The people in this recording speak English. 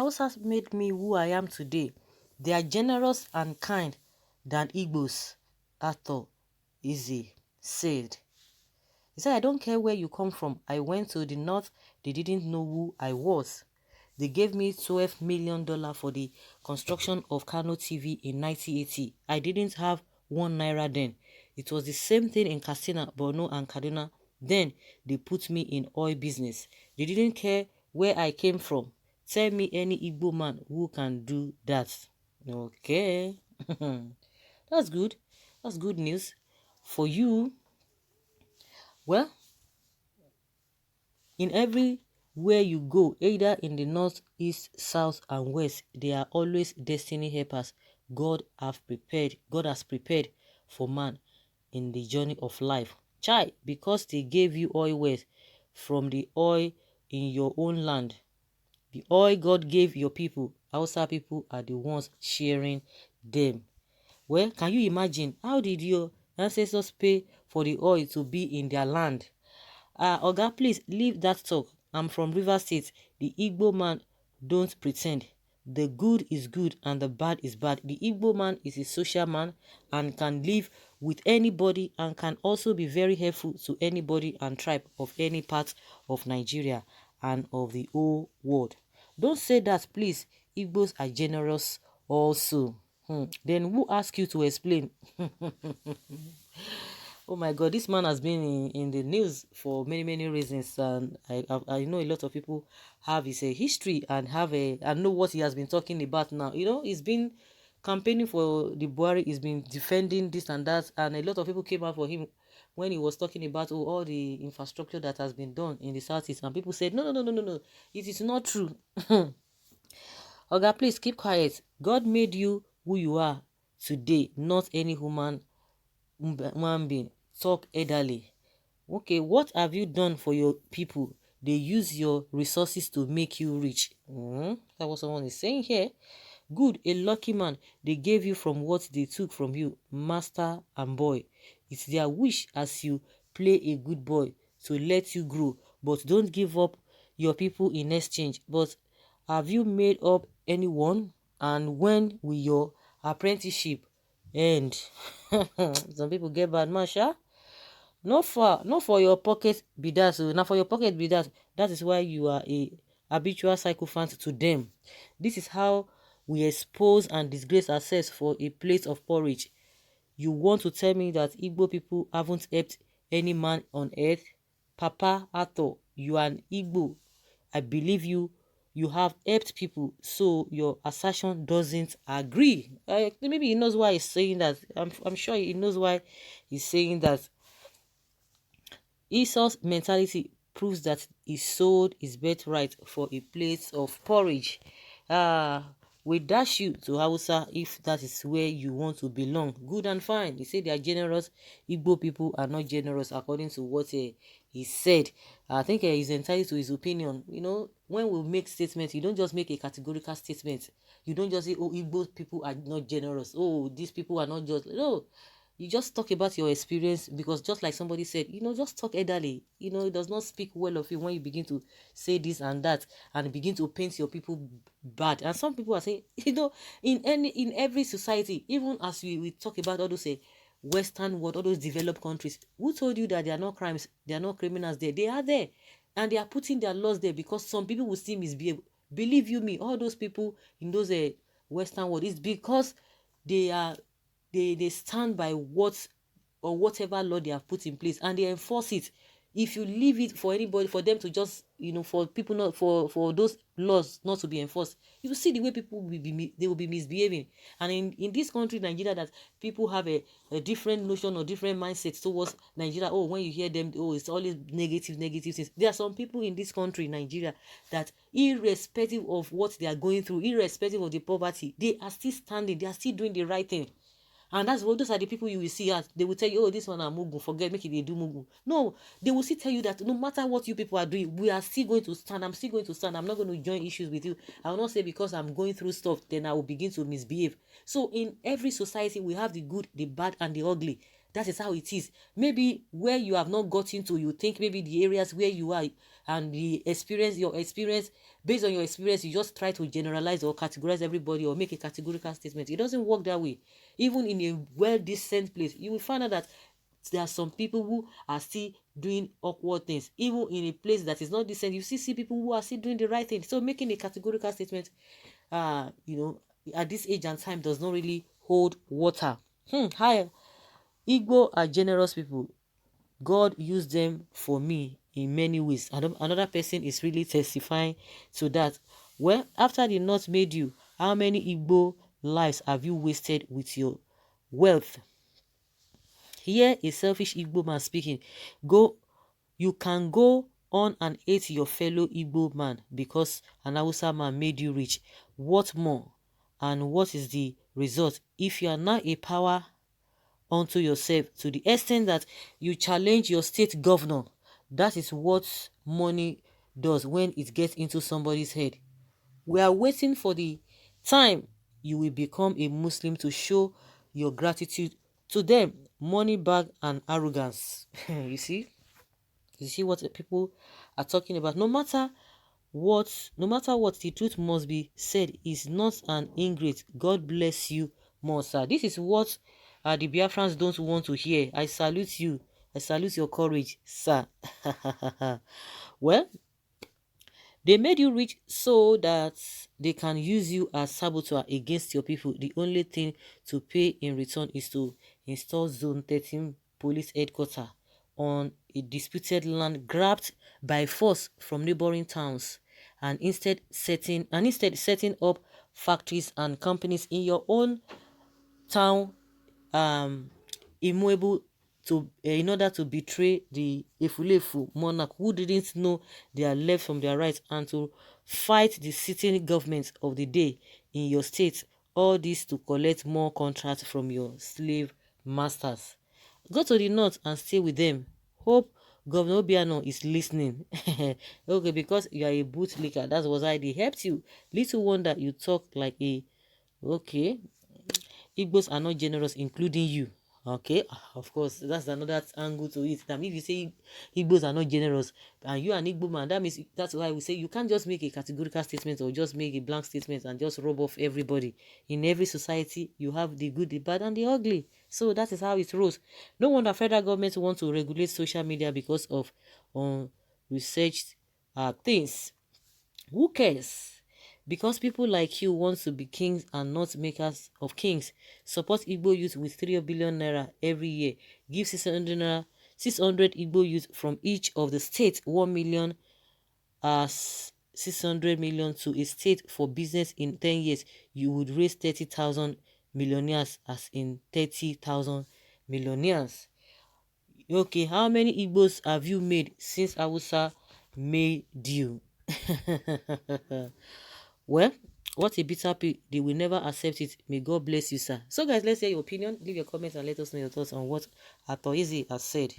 Hausas made me who I am today. They are generous and kind than IGBOS, author EZE said. He said, I don't care where you come from. I went to the north. They didn't know who I was. They gave me $12 million for the construction of Kano TV in 1980. I didn't have 1 naira then. It was the same thing in Katsina, Borno and Kaduna. Then they put me in oil business. They didn't care where I came from. Tell me any Igbo man who can do that. Okay. That's good. That's good news for you. Well, in everywhere you go, either in the north, east, south, and west, there are always destiny helpers God has prepared for man in the journey of life. Chai, because they gave you oil wells from the oil in your own land. The oil God gave your people, Hausa people, are the ones sharing them. Well, can you imagine? How did your ancestors pay for the oil to be in their land? Oga, please leave that talk. I'm from River State. The Igbo man don't pretend. The good is good and the bad is bad. The Igbo man is a social man and can live with anybody and can also be very helpful to anybody and tribe of any part of Nigeria and of the whole world. Don't say that, please. Igbos are generous also. Then who asked you to explain? Oh my God, this man has been in the news for many reasons, and I know a lot of people have his history and know what he has been talking about now. You know, he's been campaigning for the Buhari, he's been defending this and that, and a lot of people came out for him when he was talking about all the infrastructure that has been done in the southeast, and people said, no, it is not true. Oga, please keep quiet. God made you who you are today, not any human being. Talk elderly. Okay, what have you done for your people? They use your resources to make you rich. That's what someone is saying here. Good, a lucky man. They gave you from what they took from you, master and boy. It's their wish as you play a good boy to let you grow, but don't give up your people in exchange. But have you made up anyone? And when will your apprenticeship end? Some people get bad, Masha. Not for your pocket be that. So now for your pocket be that. That is why you are a habitual sycophant to them. This is how we expose and disgrace ourselves for a plate of porridge. You want to tell me that Igbo people haven't helped any man on earth? Papa Ato, you are an Igbo. I believe you. You have helped people, so your assertion doesn't agree. Maybe he knows why he's saying that. I'm sure he knows why he's saying that. Esau's mentality proves that he sold his birthright for a plate of porridge. We dash you to Hausa if that is where you want to belong. Good and fine. He said they are generous. Igbo people are not generous according to what he said. I think he's entitled to his opinion. You know, when we make statements, you don't just make a categorical statement. You don't just say, oh, Igbo people are not generous. Oh, these people are not just... No. You just talk about your experience, because just like somebody said, just talk elderly. It does not speak well of you when you begin to say this and that and begin to paint your people bad. And some people are saying, in every society, even as we talk about all those Western world, all those developed countries, who told you that there are no crimes, there are no criminals there? They are there, and they are putting their laws there because some people will still misbehave. Believe you me, all those people in those Western world, it's because they stand by whatever law they have put in place, and they enforce it. If you leave it for anybody, for them to just for people not for those laws not to be enforced, you will see the way people will be misbehaving. And in this country, Nigeria, that people have a different notion or different mindset towards Nigeria. Oh, when you hear them, oh, it's always negative things. There are some people in this country, Nigeria, that irrespective of what they are going through, irrespective of the poverty, they are still standing, they are still doing the right thing. And those are the people you will see as they will tell you, oh, this one are mugu, forget, make it they do mugu. No, they will still tell you that no matter what you people are doing, we are still going to stand. I'm still going to stand. I'm not going to join issues with you. I will not say because I'm going through stuff, then I will begin to misbehave. So in every society, we have the good, the bad, and the ugly. That is how it is. Maybe where you have not gotten to, you think maybe the areas where you are and the experience, your experience, based on your experience, you just try to generalize or categorize everybody or make a categorical statement. It doesn't work that way. Even in a well-decent place, you will find out that there are some people who are still doing awkward things. Even in a place that is not decent, you see people who are still doing the right thing. So making a categorical statement, you know, at this age and time does not really hold water. Hi, Igbo are generous people. God used them for me in many ways. Another person is really testifying to that. Well, after the North made you, how many Igbo lives have you wasted with your wealth? Here a selfish Igbo man speaking. You can go on and hate your fellow Igbo man because an Hausa man made you rich. What more? And what is the result? If you are now a power unto yourself to the extent that you challenge your state governor, that is what money does when it gets into somebody's head. We are waiting for the time you will become a Muslim to show your gratitude to them. Money bag and arrogance. You see what people are talking about. No matter what, the truth must be said. Is not an ingrate. God bless you more, sir. This is what the Biafrans don't want to hear. I salute you. I salute your courage, sir. Well, they made you rich so that they can use you as saboteur against your people. The only thing to pay in return is to install Zone 13 police headquarters on a disputed land grabbed by force from neighboring towns, and instead setting up factories and companies in your own town, um immovable, to in order to betray the Efulefu monarch who didn't know their left from their right, and to fight the sitting government of the day in your state. All this to collect more contracts from your slave masters. Go to the north and stay with them. Hope Governor Obiano is listening. Okay, because you are a bootlicker, that's why they helped you. Little wonder you talk like a okay. Igbos are not generous, including you. Okay, of course, that's another angle to it. That if you say Igbos are not generous and you are an Igbo man, that means that's why we say you can't just make a categorical statement or just make a blank statement and just rub off everybody. In every society, you have the good, the bad, and the ugly. So that is how it rolls. No wonder federal government want to regulate social media because of researched things. Who cares? Because people like you want to be kings and not makers of kings. Support Igbo youth with 3 billion naira every year. Give 600 Igbo youth from each of the states 1 million as 600 million to a state for business in 10 years. You would raise 30,000 millionaires as in 30,000 millionaires. Okay, how many Igbos have you made since Hausa made you? Well, what a bitter pill. They will never accept it. May God bless you, sir. So guys, let's hear your opinion. Leave your comments and let us know your thoughts on what Atoizi has said.